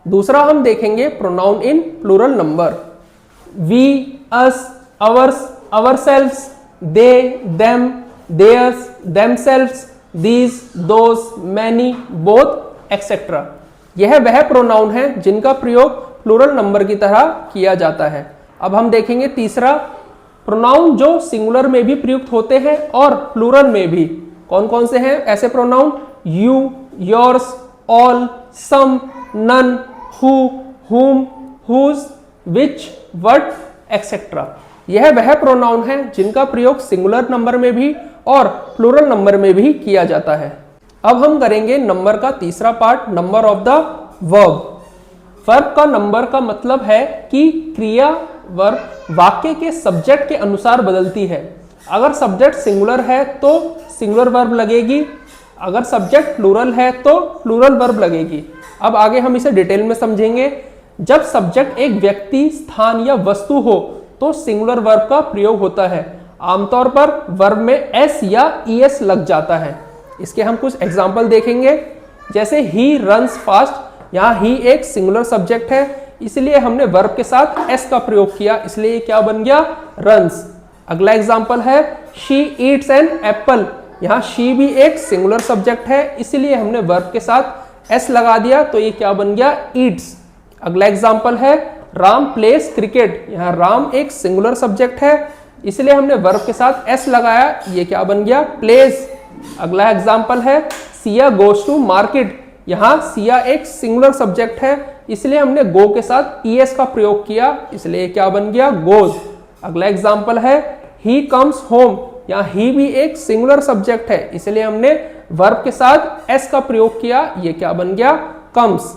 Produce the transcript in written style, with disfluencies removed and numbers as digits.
दूसरा हम देखेंगे pronoun in plural number. We, us, ours, ourselves, they, them, theirs, themselves, these, those, many, both, etcetera. यह वह pronoun है जिनका प्रयोग प्लूरल नंबर की तरह किया जाता है। अब हम देखेंगे तीसरा प्रोनाउन जो सिंगुलर में भी प्रयुक्त होते हैं और प्लूरल में भी। कौन कौन से हैं ऐसे pronoun? You, yours, all, some, none, who, whom, whose, which, what, etcetera. यह वह प्रोनाउन है जिनका प्रयोग सिंगुलर नंबर में भी और प्लूरल नंबर में भी किया जाता है। अब हम करेंगे नंबर का तीसरा part, number of the verb. Verb का नंबर का मतलब है कि क्रिया वर्ब वाक्य के सब्जेक्ट के अनुसार बदलती है। अगर सब्जेक्ट सिंगुलर है तो सिंगुलर वर्ब लगेगी, अगर सब्जेक्ट प्लूरल है तो प्लूरल वर्ब लगेगी। अब आगे हम इसे डिटेल में समझेंगे। जब सब्जेक्ट एक व्यक्ति, स्थान या वस्तु हो तो सिंगुलर वर्ब का प्रयोग होता है। आमतौर पर वर्ब में एस या ईएस लग जाता है। इसके हम कुछ एग्जाम्पल देखेंगे। जैसे ही रन्स फास्ट, यहाँ ही एक सिंगुलर सब्जेक्ट है इसलिए हमने वर्ब के साथ एस का प्रयोग किया, इसलिए ये क्या बन गया? रन्स। अगला एग्जाम्पल है शी ईट्स एन एप्पल। यहाँ शी भी एक सिंगुलर सब्जेक्ट है इसलिए हमने वर्ब के साथ एस लगा दिया, तो ये क्या बन गया? ईट्स। अगला एग्जाम्पल है राम प्लेस क्रिकेट। यहाँ राम एक सिंगुलर सब्जेक्ट है इसलिए हमने वर्ब के साथ एस लगाया, ये क्या बन गया? प्लेस। अगला एग्जाम्पल है सिया गोज टू मार्केट। यहाँ सिया एक सिंगुलर सब्जेक्ट है इसलिए हमने गो के साथ ईएस का प्रयोग किया, इसलिए क्या बन गया? गोज। अगला एग्जाम्पल है ही कम्स होम। यहाँ ही भी एक सिंगुलर सब्जेक्ट है इसलिए हमने वर्ब के साथ एस का प्रयोग किया, ये क्या बन गया? कम्स।